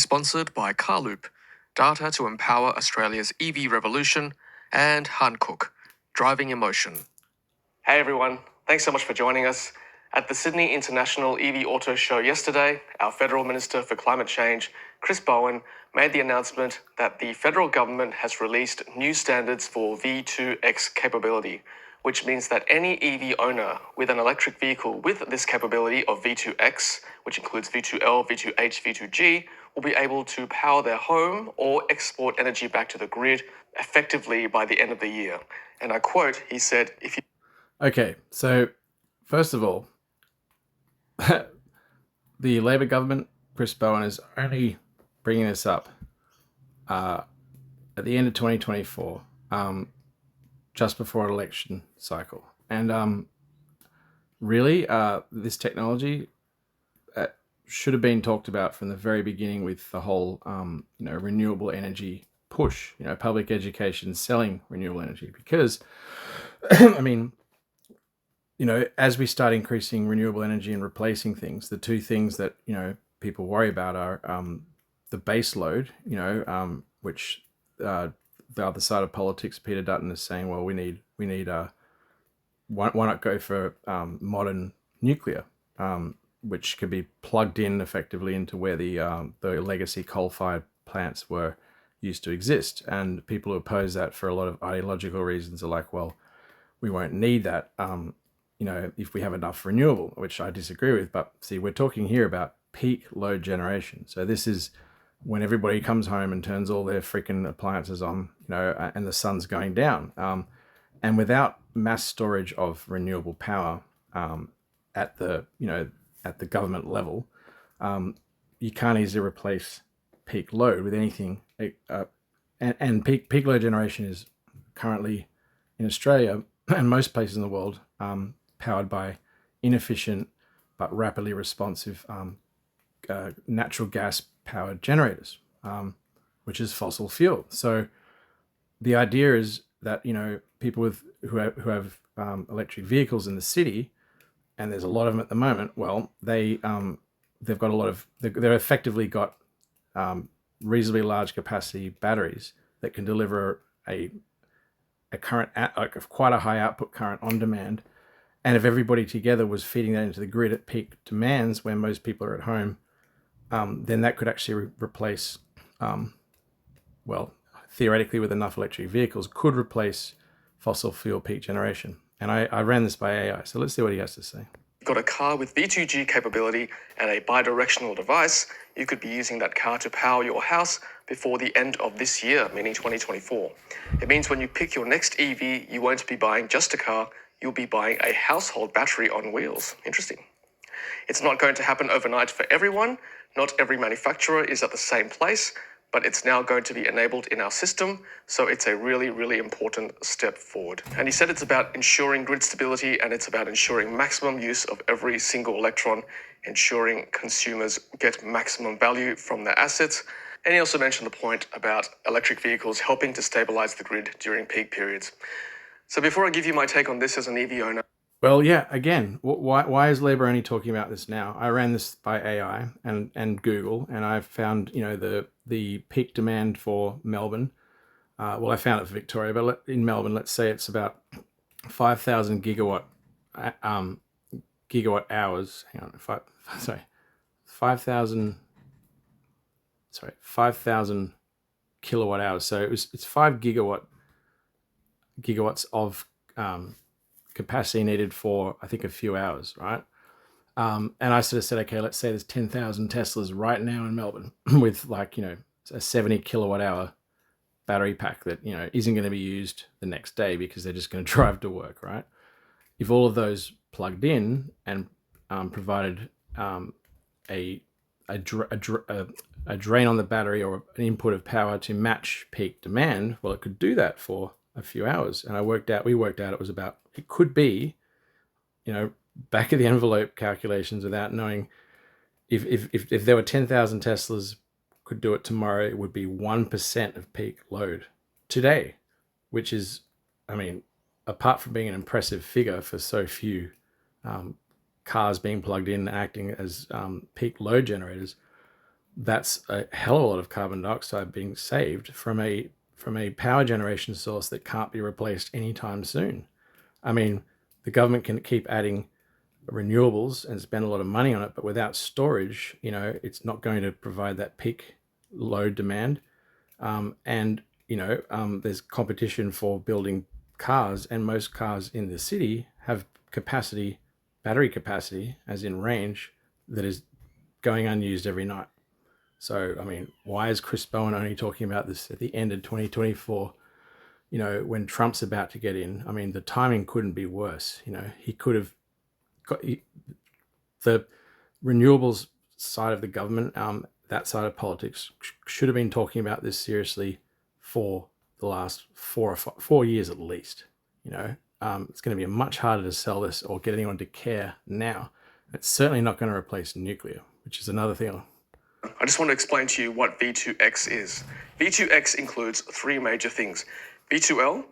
is sponsored by Carloop, data to empower Australia's EV revolution, and Hankook, driving emotion. Hey everyone, thanks so much for joining us. At the Sydney International EV Auto Show yesterday, our Federal Minister for Climate Change, Chris Bowen, made the announcement that the federal government has released new standards for V2X capability, which means that any EV owner with an electric vehicle with this capability of V2X, which includes V2L, V2H, V2G, will be able to power their home or export energy back to the grid effectively by the end of the year. And I quote, he said, if you... Okay, so first of all, the Labor government, Chris Bowen, is only bringing this up at the end of 2024, just before an election cycle. And really, this technology should have been talked about from the very beginning with the whole, renewable energy push, public education selling renewable energy. Because, as we start increasing renewable energy and replacing things, the two things that, people worry about are the base load, which the other side of politics, Peter Dutton, is saying, well, we need why not go for modern nuclear, which could be plugged in effectively into where the legacy coal-fired plants were used to exist. And people who oppose that for a lot of ideological reasons are like, well, we won't need that, if we have enough renewable, which I disagree with. But see, we're talking here about peak load generation. So this is when everybody comes home and turns all their freaking appliances on, and the sun's going down. And without mass storage of renewable power at the government level, you can't easily replace peak load with anything. And peak load generation is currently in Australia and most places in the world powered by inefficient but rapidly responsive natural gas powered generators, which is fossil fuel. So the idea is that people who have electric vehicles in the city, and there's a lot of them at the moment. Well, they've got they're effectively got reasonably large capacity batteries that can deliver a current quite a high output current on demand. And if everybody together was feeding that into the grid at peak demands when most people are at home, then that could actually replace, theoretically with enough electric vehicles, could replace fossil fuel peak generation. And I ran this by AI, so let's see what he has to say. You've got a car with V2G capability and a bidirectional device, you could be using that car to power your house before the end of this year, meaning 2024. It means when you pick your next EV, you won't be buying just a car, you'll be buying a household battery on wheels. Interesting. It's not going to happen overnight for everyone. Not every manufacturer is at the same place, but it's now going to be enabled in our system. So it's a really, really important step forward. And he said it's about ensuring grid stability and it's about ensuring maximum use of every single electron, ensuring consumers get maximum value from their assets. And he also mentioned the point about electric vehicles helping to stabilize the grid during peak periods. So before I give you my take on this as an EV owner. Well, yeah, again, why is Labor only talking about this now? I ran this by AI and Google, and I found, the peak demand for Melbourne. I found it for Victoria, but in Melbourne, let's say it's about 5,000 gigawatt hours. Hang on, 5,000 kilowatt hours. So it's 5 gigawatts of capacity needed for, I think, a few hours, right? And I sort of said, okay, let's say there's 10,000 Teslas right now in Melbourne with a 70 kilowatt hour battery pack that, isn't going to be used the next day because they're just going to drive to work, right? If all of those plugged in and provided a drain on the battery or an input of power to match peak demand, well, it could do that for a few hours. And we worked out it could be, back of the envelope calculations without knowing if there were 10,000 Teslas could do it tomorrow, it would be 1% of peak load today, which is, apart from being an impressive figure for so few cars being plugged in, acting as peak load generators, that's a hell of a lot of carbon dioxide being saved from a power generation source that can't be replaced anytime soon. I mean, the government can keep adding renewables and spend a lot of money on it, but without storage, it's not going to provide that peak load demand. And there's competition for building cars, and most cars in the city have capacity, battery capacity, as in range, that is going unused every night. So, I mean, why is Chris Bowen only talking about this at the end of 2024? When Trump's about to get in. I mean, the timing couldn't be worse. He could have got the renewables side of the government, that side of politics, should have been talking about this seriously for the last 4 years at least. It's going to be much harder to sell this or get anyone to care now. It's certainly not going to replace nuclear, which is another thing. I just want to explain to you what V2X is. V2X includes three major things: V2L,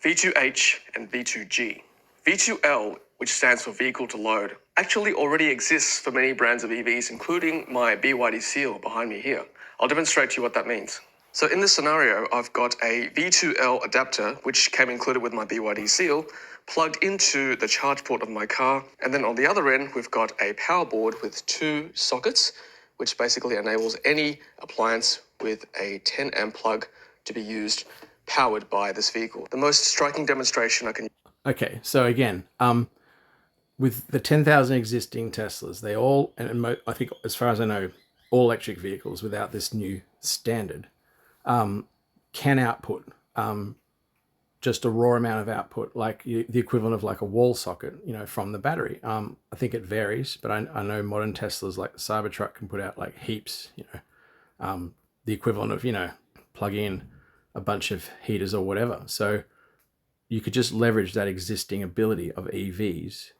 V2H, and V2G. V2L, which stands for vehicle to load, actually already exists for many brands of EVs, including my BYD Seal behind me here. I'll demonstrate to you what that means. So in this scenario, I've got a V2L adapter, which came included with my BYD Seal, plugged into the charge port of my car. And then on the other end, we've got a power board with two sockets, which basically enables any appliance with a 10 amp plug to be used powered by this vehicle. The most striking demonstration I can... Okay, so again, with the 10,000 existing Teslas, they all, and I think as far as I know, all electric vehicles without this new standard can output just a raw amount of output, like the equivalent of like a wall socket, from the battery. I think it varies, but I know modern Teslas like the Cybertruck can put out like heaps, the equivalent of, plug in a bunch of heaters or whatever. So you could just leverage that existing ability of EVs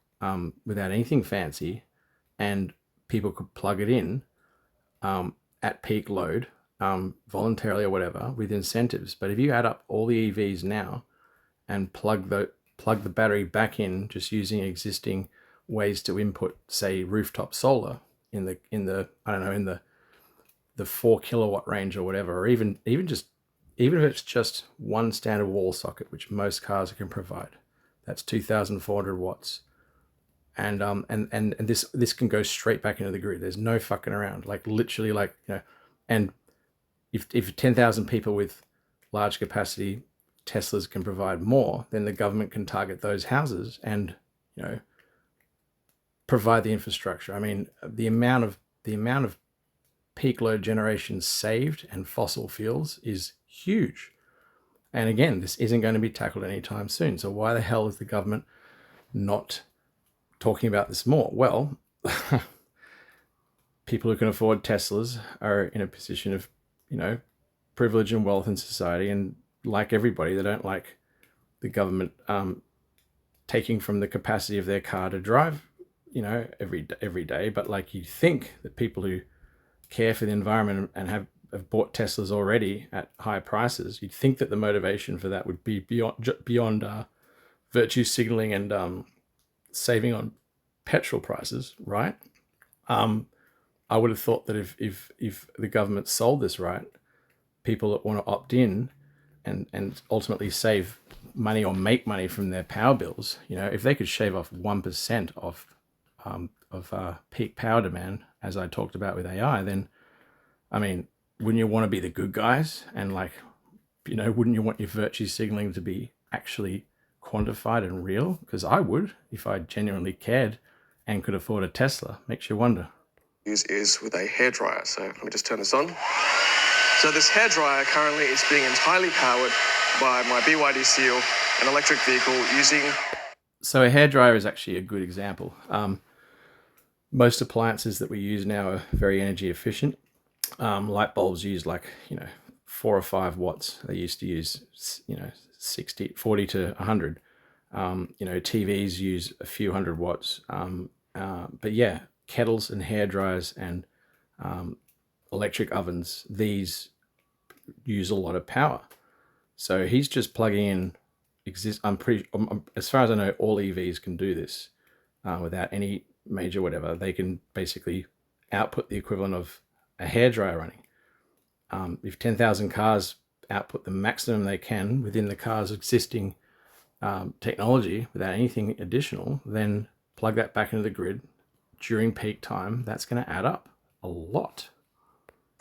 without anything fancy, and people could plug it in at peak load voluntarily or whatever with incentives. But if you add up all the EVs now and plug the battery back in just using existing ways to input, say, rooftop solar in the I don't know, in the 4 kilowatt range or whatever, or even if it's just one standard wall socket, which most cars can provide, that's 2,400 watts. And this can go straight back into the grid. There's no fucking around. Like literally, and if 10,000 people with large capacity Teslas can provide more, then the government can target those houses and provide the infrastructure. I mean, the amount of peak load generation saved and fossil fuels is huge. And again, this isn't going to be tackled anytime soon. So why the hell is the government not talking about this more? Well, people who can afford Teslas are in a position of, privilege and wealth in society. And like everybody, they don't like the government taking from the capacity of their car to drive, every day. But like, you think that people who care for the environment and have bought Teslas already at high prices, you'd think that the motivation for that would be beyond virtue signaling and saving on petrol prices, right? I would have thought that if the government sold this right, people that want to opt in and ultimately save money or make money from their power bills, if they could shave off 1% of peak power demand, as I talked about with AI, then, I mean, wouldn't you want to be the good guys? And wouldn't you want your virtue signaling to be actually quantified and real? Because I would, if I genuinely cared and could afford a Tesla. Makes you wonder. Is with a hairdryer. So let me just turn this on. So this hairdryer currently is being entirely powered by my BYD Seal, an electric vehicle using... So a hairdryer is actually a good example. Most appliances that we use now are very energy efficient. Light bulbs use 4 or 5 watts. They used to use 40 to 100. TVs use a few hundred watts. But yeah, kettles and hairdryers and electric ovens, these use a lot of power. So he's just plugging in as far as I know, all EVs can do this without any major whatever. They can basically output the equivalent of a hairdryer running. If 10,000 cars output the maximum they can within the car's existing technology without anything additional, then plug that back into the grid during peak time. That's going to add up a lot.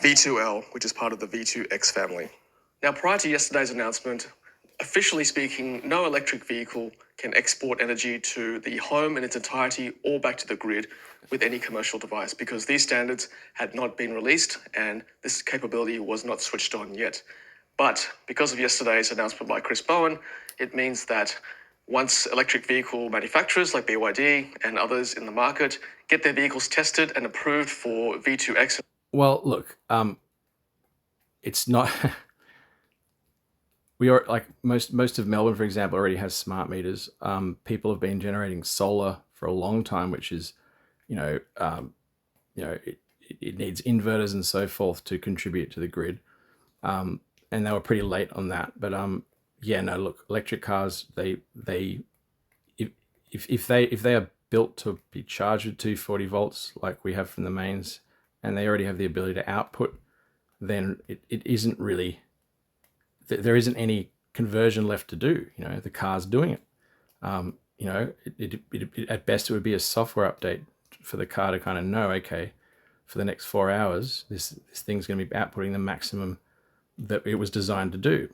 V2L, which is part of the V2X family. Now, prior to yesterday's announcement, officially speaking, no electric vehicle can export energy to the home in its entirety or back to the grid with any commercial device because these standards had not been released and this capability was not switched on yet. But because of yesterday's announcement by Chris Bowen, it means that once electric vehicle manufacturers like BYD and others in the market get their vehicles tested and approved for V2X. Well, look, it's not. We are like most of Melbourne, for example, already has smart meters. People have been generating solar for a long time, which is, it needs inverters and so forth to contribute to the grid. And they were pretty late on that. But look, electric cars, if they are built to be charged with 240 volts like we have from the mains, and they already have the ability to output, then it isn't really, there isn't any conversion left to do. The car's doing it. At best it would be a software update for the car to kind of know, okay, for the next 4 hours, this thing's going to be outputting the maximum that it was designed to do.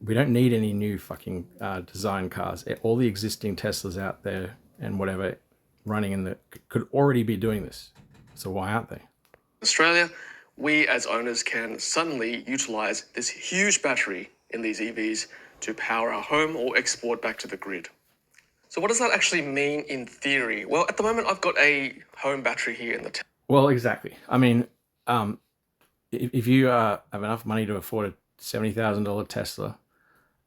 We don't need any new fucking design cars. All the existing Teslas out there and whatever running in the could already be doing this. So why aren't they? Australia, we as owners can suddenly utilize this huge battery in these EVs to power our home or export back to the grid. So what does that actually mean in theory? Well, at the moment, I've got a home battery here in the town. Well, exactly. I mean, if you have enough money to afford a $70,000 Tesla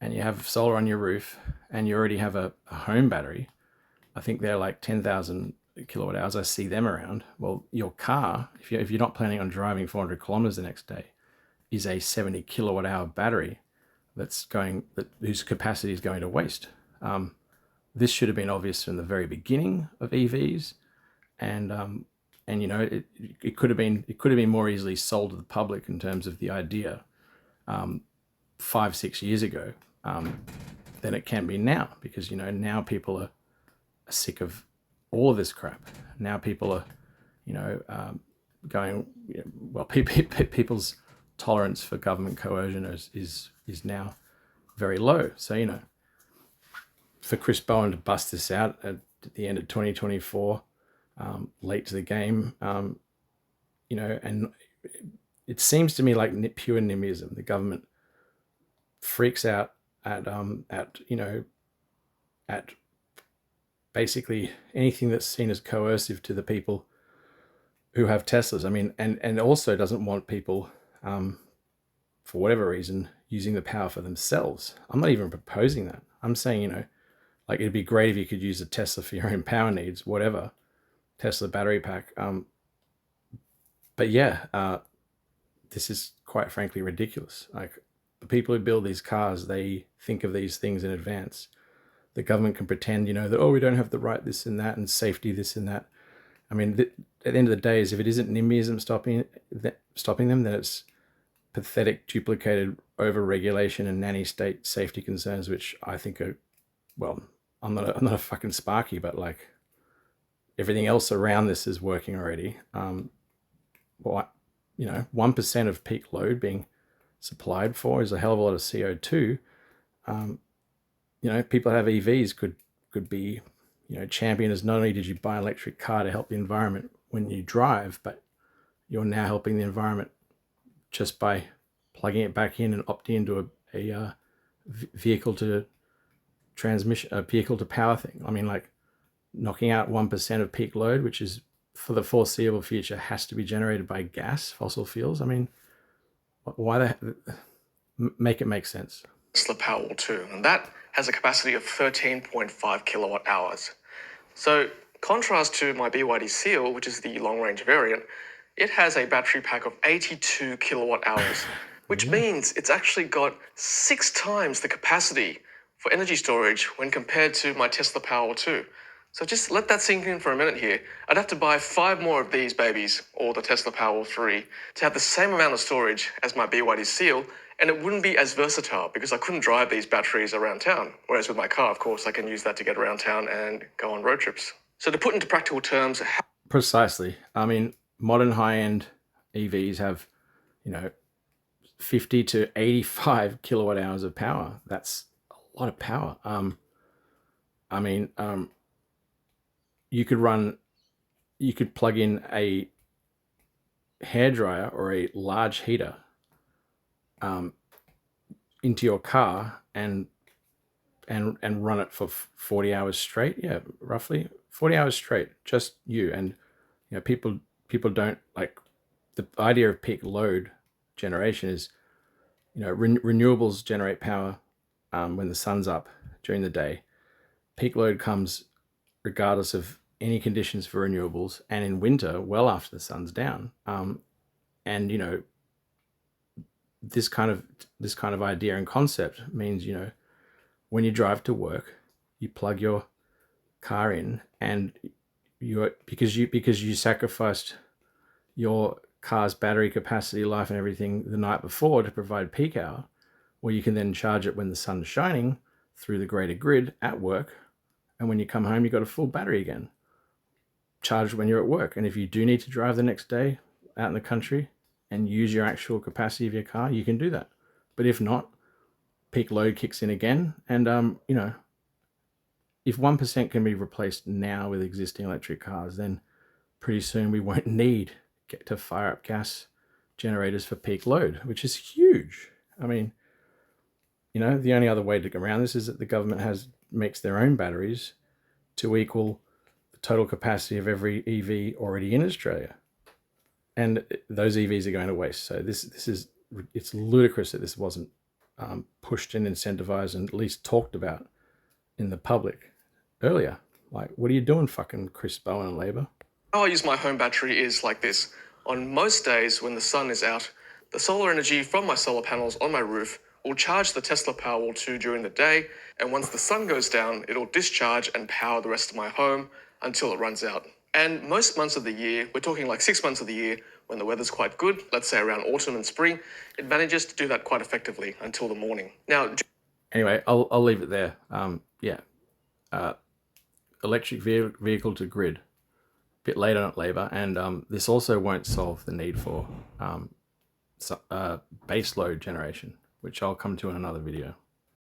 and you have solar on your roof and you already have a home battery, I think they're like 10,000 kilowatt hours. I see them around. Well, your car, if you're not planning on driving 400 kilometers the next day, is a 70 kilowatt hour battery whose capacity is going to waste. This should have been obvious from the very beginning of EVs, and it could have been more easily sold to the public in terms of the idea 5-6 years ago than it can be now, because now people are sick of all of this crap. Now people are going, people's tolerance for government coercion is now very low. So for Chris Bowen to bust this out at the end of 2024, late to the game, and it seems to me like pure NIMBYism. The government freaks out at basically anything that's seen as coercive to the people who have Teslas. I mean, and also doesn't want people, for whatever reason, using the power for themselves. I'm not even proposing that. I'm saying, like, it'd be great if you could use a Tesla for your own power needs, whatever, Tesla battery pack. But yeah, this is quite frankly ridiculous. Like, the people who build these cars, they think of these things in advance. The government can pretend, that, we don't have the right this and that and safety this and that. I mean, at the end of the day, if it isn't NIMBYism stopping them, then it's pathetic, duplicated over-regulation and nanny state safety concerns, which I think are, well, I'm not a fucking Sparky, but like everything else around this is working already. 1% of peak load being supplied for is a hell of a lot of CO2. People that have EVs could be, championed as not only did you buy an electric car to help the environment when you drive, but you're now helping the environment just by plugging it back in and opting into a vehicle to transmission, a vehicle to power thing. I mean, like, knocking out 1% of peak load, which is for the foreseeable future has to be generated by gas, fossil fuels. I mean, why make it make sense? Tesla Powerwall 2, and that has a capacity of 13.5 kilowatt hours. So, contrast to my BYD Seal, which is the long-range variant, it has a battery pack of 82 kilowatt hours, which means it's actually got 6 times the capacity for energy storage when compared to my Tesla Powerwall 2. So just let that sink in for a minute here. I'd have to buy 5 more of these babies, or the Tesla Powerwall 3, to have the same amount of storage as my BYD Seal, and it wouldn't be as versatile because I couldn't drive these batteries around town. Whereas with my car, of course, I can use that to get around town and go on road trips. So to put into practical terms, Precisely. I mean, modern high-end EVs have, 50 to 85 kilowatt hours of power. That's a lot of power. You could plug in a hairdryer or a large heater into your car and run it for 40 hours straight. Yeah, roughly 40 hours straight, just you. And people don't like the idea of peak load generation is, renewables generate power when the sun's up during the day. Peak load comes regardless of any conditions for renewables, and in winter, well after the sun's down. And this kind of idea and concept means, when you drive to work, you plug your car in, and because you sacrificed your car's battery capacity, life, and everything the night before to provide peak hour, well, you can then charge it when the sun's shining through the greater grid at work, and when you come home, you've got a full battery again, charged when you're at work. And if you do need to drive the next day out in the country and use your actual capacity of your car, you can do that. But if not, peak load kicks in again, and if 1% can be replaced now with existing electric cars, then pretty soon we won't need to fire up gas generators for peak load, which is huge. I mean, the only other way to get around this is that the government makes their own batteries to equal the total capacity of every EV already in Australia, and those EVs are going to waste. So it's ludicrous that this wasn't pushed and incentivized and at least talked about in the public earlier. Like, what are you doing, fucking Chris Bowen and Labor? how I use my home battery is like this. On most days when the sun is out, the solar energy from my solar panels on my roof will charge the Tesla Powerwall 2 during the day, and once the sun goes down, it'll discharge and power the rest of my home until it runs out. And most months of the year, we're talking like 6 months of the year, when the weather's quite good, let's say around autumn and spring, it manages to do that quite effectively until the morning. Now, anyway, I'll leave it there. Electric vehicle to grid, bit later at Labor, and this also won't solve the need for base load generation, which I'll come to in another video.